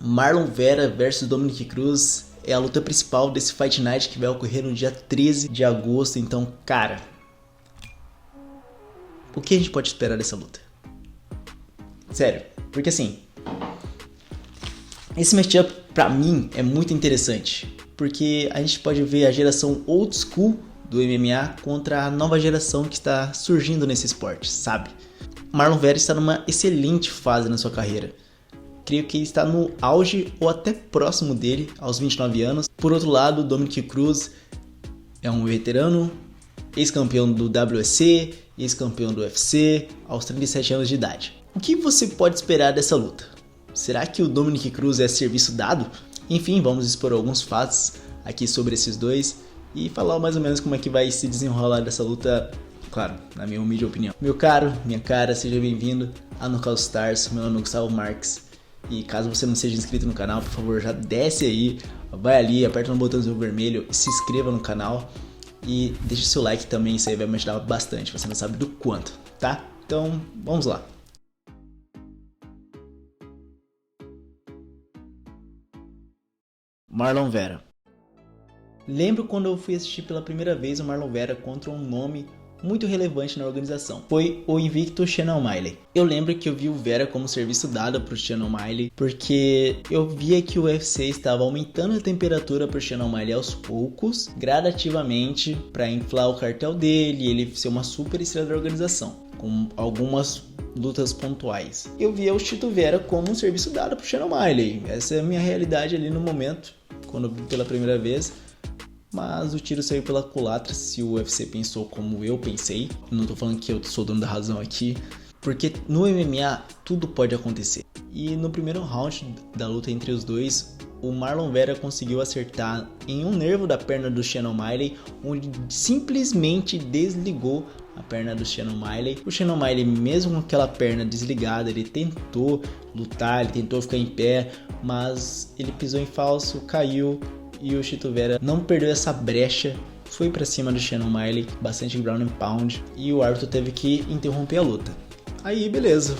Marlon Vera versus Dominick Cruz é a luta principal desse Fight Night que vai ocorrer no dia 13 de agosto. Então, cara, o que a gente pode esperar dessa luta? Sério, porque assim, esse matchup pra mim é muito interessante, porque a gente pode ver a geração old school do MMA contra a nova geração que está surgindo nesse esporte, sabe? Marlon Vera está numa excelente fase na sua carreira. Creio que ele está no auge ou até próximo dele, aos 29 anos. Por outro lado, Dominick Cruz é um veterano, ex-campeão do WEC, ex-campeão do UFC, aos 37 anos de idade. O que você pode esperar dessa luta? Será que o Dominick Cruz é serviço dado? Enfim, vamos expor alguns fatos aqui sobre esses dois e falar mais ou menos como é que vai se desenrolar dessa luta, claro, na minha humilde opinião. Meu caro, minha cara, seja bem-vindo a Knockout Stars, meu nome é Gustavo Marques. E caso você não seja inscrito no canal, por favor, já desce aí, vai ali, aperta no botãozinho vermelho, se inscreva no canal e deixa seu like também, isso aí vai me ajudar bastante, você não sabe do quanto, tá? Então, vamos lá. Marlon Vera. Lembro quando eu fui assistir pela primeira vez o Marlon Vera contra um nome muito relevante na organização. Foi o invicto Sean O'Malley. Eu lembro que eu vi o Vera como serviço dado para o Sean O'Malley, porque eu via que o UFC estava aumentando a temperatura para o Sean O'Malley aos poucos, gradativamente, para inflar o cartel dele e ele ser uma super estrela da organização, com algumas lutas pontuais. Eu via o Chito Vera como um serviço dado para o Sean O'Malley. Essa é a minha realidade ali no momento, quando eu vi pela primeira vez. Mas o tiro saiu pela culatra se o UFC pensou como eu pensei. Não tô falando que eu sou dono da razão aqui, porque no MMA tudo pode acontecer. E no primeiro round da luta entre os dois, o Marlon Vera conseguiu acertar em um nervo da perna do Sean O'Malley, onde simplesmente desligou a perna do Sean O'Malley. O Sean O'Malley, mesmo com aquela perna desligada, ele tentou lutar, ele tentou ficar em pé, mas ele pisou em falso, caiu. E o Chito Vera não perdeu essa brecha, foi pra cima do Sean O'Malley, bastante ground and pound, e o árbitro teve que interromper a luta. Aí beleza,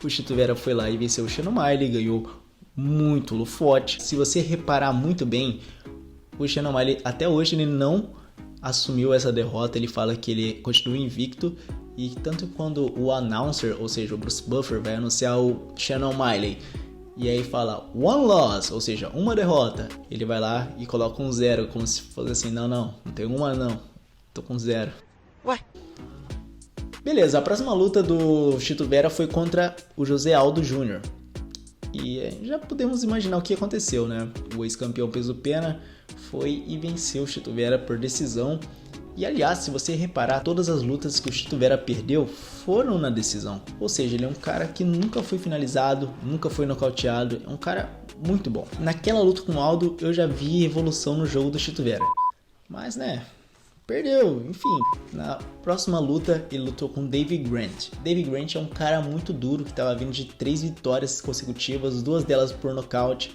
o Chito Vera foi lá e venceu o Sean O'Malley, ganhou muito forte. Se você reparar muito bem, o Sean O'Malley até hoje ele não assumiu essa derrota, ele fala que ele continua invicto, e tanto quando o announcer, ou seja, o Bruce Buffer, vai anunciar o Sean O'Malley, e aí fala one loss, ou seja, uma derrota, ele vai lá e coloca um 0, como se fosse assim, não tem uma não, tô com 0. Ué? Beleza, a próxima luta do Chito Vera foi contra o José Aldo Jr. E já podemos imaginar o que aconteceu, né? O ex-campeão peso pena foi e venceu o Chito Vera por decisão. E aliás, se você reparar, todas as lutas que o Chito Vera perdeu foram na decisão. Ou seja, ele é um cara que nunca foi finalizado, nunca foi nocauteado, é um cara muito bom. Naquela luta com o Aldo, eu já vi evolução no jogo do Chito Vera. Mas né, perdeu, enfim. Na próxima luta, ele lutou com David Grant. David Grant é um cara muito duro, que estava vindo de 3 vitórias consecutivas, 2 delas por nocaute.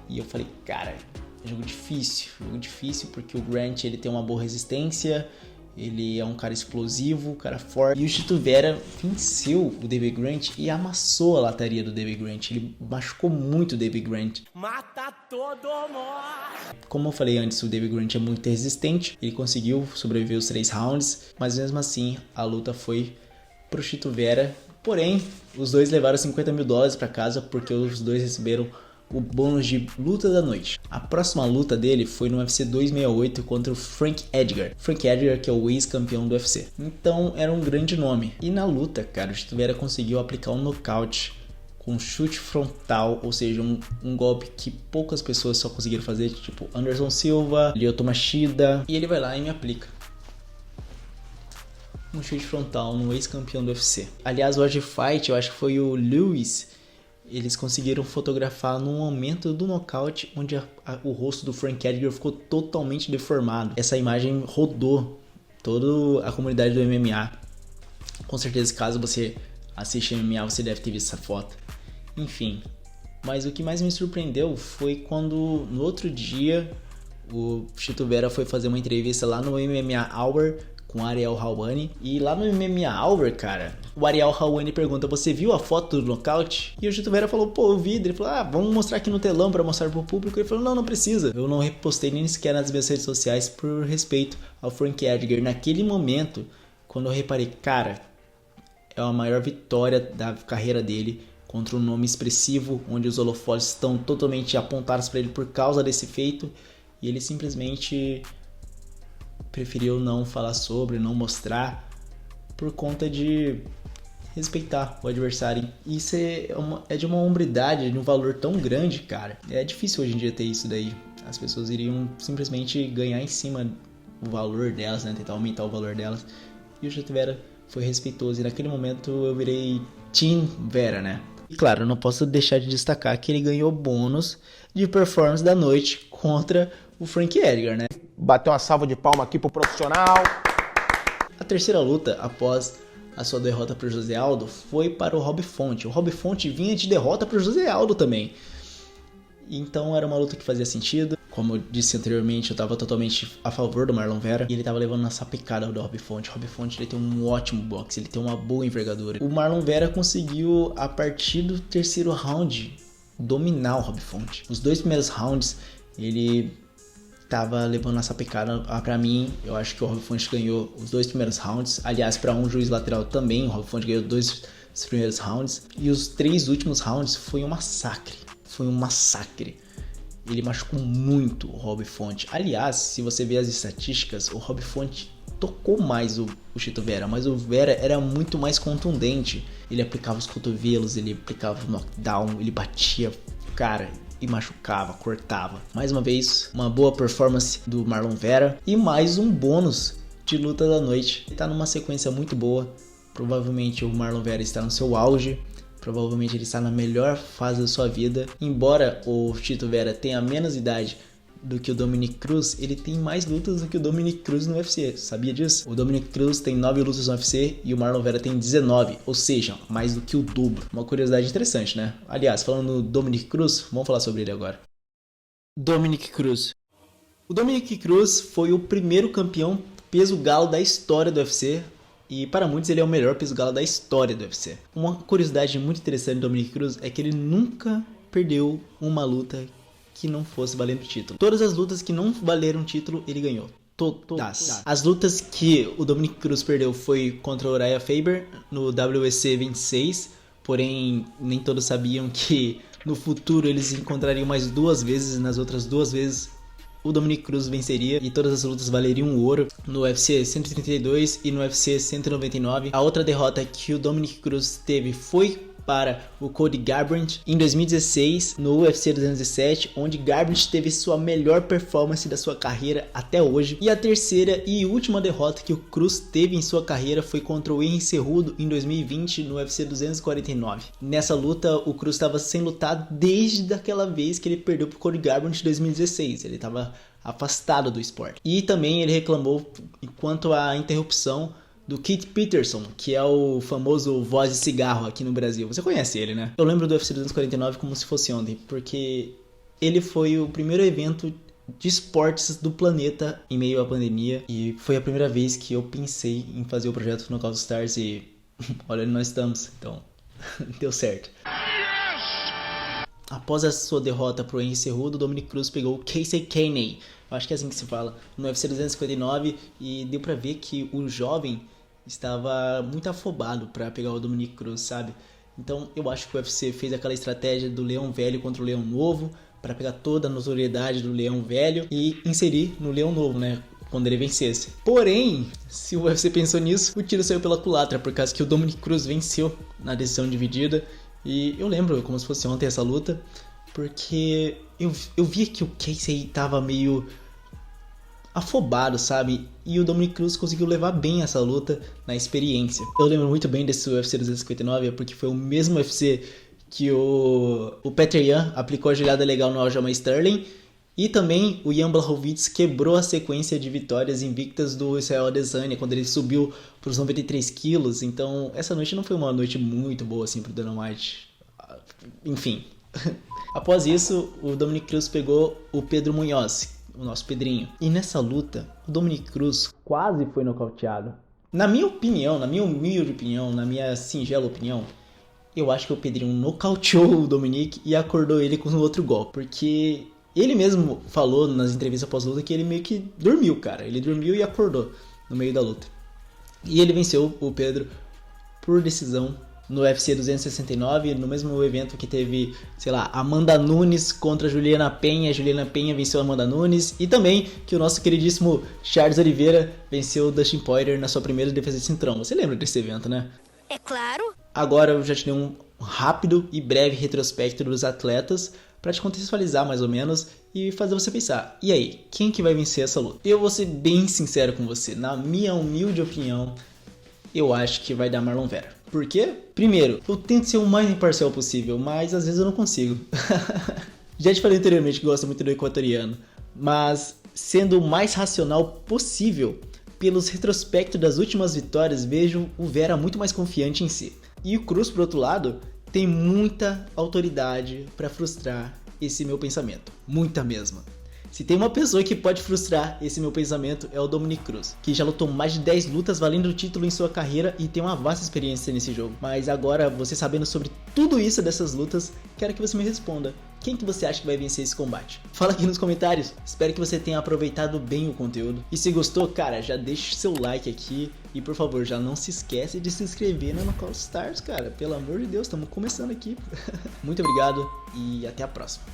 E eu falei, cara, jogo difícil porque o Grant ele tem uma boa resistência, ele é um cara explosivo, um cara forte. E o Chito Vera venceu o David Grant e amassou a lataria do David Grant, ele machucou muito o David Grant. Mata todo mundo! Como eu falei antes, o David Grant é muito resistente, ele conseguiu sobreviver os 3 rounds, mas mesmo assim a luta foi pro Chito Vera. Porém, os dois levaram $50 mil para casa porque os dois receberam o bônus de luta da noite. A próxima luta dele foi no UFC 268 contra o Frank Edgar. Frank Edgar, que é o ex-campeão do UFC. Então era um grande nome. E na luta, cara, o Chito Vera conseguiu aplicar um nocaute com chute frontal, ou seja, um golpe que poucas pessoas só conseguiram fazer, tipo Anderson Silva, Lyoto Machida, e ele vai lá e me aplica um chute frontal no ex-campeão do UFC. Aliás, o Hard Fight, eu acho que foi o Lewis, eles conseguiram fotografar num momento do nocaute onde o rosto do Frank Edgar ficou totalmente deformado. Essa imagem rodou toda a comunidade do MMA. Com certeza, caso você assiste MMA, você deve ter visto essa foto. Enfim, mas o que mais me surpreendeu foi quando no outro dia o Chito Vera foi fazer uma entrevista lá no MMA Hour com o Ariel Helwani. E lá no MMA Hour, cara, o Ariel Helwani pergunta: você viu a foto do nocaute? E o Chito Vera falou: pô, eu vi. Ele falou: ah, vamos mostrar aqui no telão pra mostrar pro público. Ele falou: não precisa. Eu não repostei nem sequer nas minhas redes sociais por respeito ao Frank Edgar. Naquele momento, quando eu reparei, cara, é a maior vitória da carreira dele contra um nome expressivo, onde os holofotes estão totalmente apontados para ele por causa desse feito, e ele simplesmente preferiu não falar sobre, não mostrar, por conta de respeitar o adversário. Isso é de uma hombridade, de um valor tão grande, cara. É difícil hoje em dia ter isso daí. As pessoas iriam simplesmente ganhar em cima do valor delas, né? Tentar aumentar o valor delas. E o Chito Vera foi respeitoso. E naquele momento eu virei Team Vera, né? E claro, eu não posso deixar de destacar que ele ganhou bônus de performance da noite contra o Frank Edgar, né? Bateu uma salva de palma aqui pro profissional. A terceira luta, após a sua derrota para o José Aldo, foi para o Rob Font. O Rob Font vinha de derrota para o José Aldo também. Então era uma luta que fazia sentido. Como eu disse anteriormente, eu estava totalmente a favor do Marlon Vera. E ele estava levando na sapecada do Rob Font. O Rob Font ele tem um ótimo boxe, ele tem uma boa envergadura. O Marlon Vera conseguiu, a partir do terceiro round, dominar o Rob Font. Os dois primeiros rounds, ele tava levando essa picada. Pra mim, eu acho que o Rob Font ganhou os dois primeiros rounds. Aliás, para um juiz lateral também, o Rob Font ganhou os primeiros rounds. E os 3 últimos rounds foi um massacre. Foi um massacre. Ele machucou muito o Rob Font. Aliás, se você ver as estatísticas, o Rob Font tocou mais o Chito Vera, mas o Vera era muito mais contundente. Ele aplicava os cotovelos, ele aplicava o knockdown, ele batia, cara, e machucava, cortava. Mais uma vez, uma boa performance do Marlon Vera e mais um bônus de luta da noite. Ele tá numa sequência muito boa. Provavelmente o Marlon Vera está no seu auge. Provavelmente ele está na melhor fase da sua vida. Embora o Chito Vera tenha menos idade do que o Dominick Cruz, ele tem mais lutas do que o Dominick Cruz no UFC. Sabia disso? O Dominick Cruz tem 9 lutas no UFC e o Marlon Vera tem 19, ou seja, mais do que o dobro. Uma curiosidade interessante, né? Aliás, falando do Dominick Cruz, vamos falar sobre ele agora. Dominick Cruz. O Dominick Cruz foi o primeiro campeão peso galo da história do UFC. E para muitos ele é o melhor peso galo da história do UFC. Uma curiosidade muito interessante do Dominick Cruz é que ele nunca perdeu uma luta que não fosse valendo título. Todas as lutas que não valeram título, ele ganhou. Todas. As lutas que o Dominick Cruz perdeu foi contra o Uriah Faber no WEC 26. Porém, nem todos sabiam que no futuro eles se encontrariam mais 2 vezes. E nas outras 2 vezes o Dominick Cruz venceria e todas as lutas valeriam ouro no UFC 132 e no UFC 199. A outra derrota que o Dominick Cruz teve foi para o Cody Garbrandt em 2016 no UFC 207, onde Garbrandt teve sua melhor performance da sua carreira até hoje. E a terceira e última derrota que o Cruz teve em sua carreira foi contra o Henry Cejudo em 2020 no UFC 249. Nessa luta o Cruz estava sem lutar desde aquela vez que ele perdeu para o Cody Garbrandt em 2016. Ele estava afastado do esporte. E também ele reclamou quanto à interrupção do Keith Peterson, que é o famoso voz de cigarro aqui no Brasil. Você conhece ele, né? Eu lembro do UFC 249 como se fosse ontem, porque ele foi o primeiro evento de esportes do planeta em meio à pandemia, e foi a primeira vez que eu pensei em fazer o projeto Knockout Stars e olha onde nós estamos, então deu certo. Após a sua derrota pro Henry Cejudo, o Dominick Cruz pegou o Casey Kenney, eu acho que é assim que se fala, no UFC 259, e deu pra ver que o jovem estava muito afobado para pegar o Dominick Cruz, sabe? Então eu acho que o UFC fez aquela estratégia do leão velho contra o leão novo, para pegar toda a notoriedade do leão velho e inserir no leão novo, né? Quando ele vencesse. Porém, se o UFC pensou nisso, o tiro saiu pela culatra, por causa que o Dominick Cruz venceu na decisão dividida. E eu lembro como se fosse ontem essa luta, porque eu vi que o Casey tava meio afobado, sabe? E o Dominick Cruz conseguiu levar bem essa luta na experiência. Eu lembro muito bem desse UFC 259, porque foi o mesmo UFC que o Petr Yan aplicou a joelhada legal no Aljamain Sterling, e também o Jan Blachowicz quebrou a sequência de vitórias invictas do Israel Adesanya quando ele subiu para os 93 quilos. Então essa noite não foi uma noite muito boa assim pro Dana White. Enfim. Após isso, o Dominick Cruz pegou o Pedro Munhoz. o nosso Pedrinho. E nessa luta, o Dominick Cruz quase foi nocauteado. Na minha opinião, na minha humilde opinião, na minha singela opinião, eu acho que o Pedrinho nocauteou o Dominick e acordou ele com outro golpe. Porque ele mesmo falou nas entrevistas pós-luta que ele meio que dormiu, cara. Ele dormiu e acordou no meio da luta. E ele venceu o Pedro por decisão no UFC 269, no mesmo evento que teve, sei lá, Amanda Nunes contra Juliana Penha. Juliana Penha venceu a Amanda Nunes. E também que o nosso queridíssimo Charles Oliveira venceu o Dustin Poirier na sua primeira defesa de cinturão. Você lembra desse evento, né? É claro. Agora eu já te dei um rápido e breve retrospecto dos atletas para te contextualizar mais ou menos e fazer você pensar, e aí, quem que vai vencer essa luta? Eu vou ser bem sincero com você, na minha humilde opinião, eu acho que vai dar Marlon Vera. Por quê? Primeiro, eu tento ser o mais imparcial possível, mas às vezes eu não consigo. Já te falei anteriormente que gosto muito do equatoriano, mas sendo o mais racional possível, pelos retrospectos das últimas vitórias, vejo o Vera muito mais confiante em si. E o Cruz, por outro lado, tem muita autoridade para frustrar esse meu pensamento. Muita mesmo. Se tem uma pessoa que pode frustrar esse meu pensamento é o Dominick Cruz, que já lutou mais de 10 lutas valendo o título em sua carreira e tem uma vasta experiência nesse jogo. Mas agora, você sabendo sobre tudo isso dessas lutas, quero que você me responda. Quem que você acha que vai vencer esse combate? Fala aqui nos comentários. Espero que você tenha aproveitado bem o conteúdo. E se gostou, cara, já deixa seu like aqui. E por favor, já não se esquece de se inscrever na Knockout Stars, cara. Pelo amor de Deus, estamos começando aqui. Muito obrigado e até a próxima.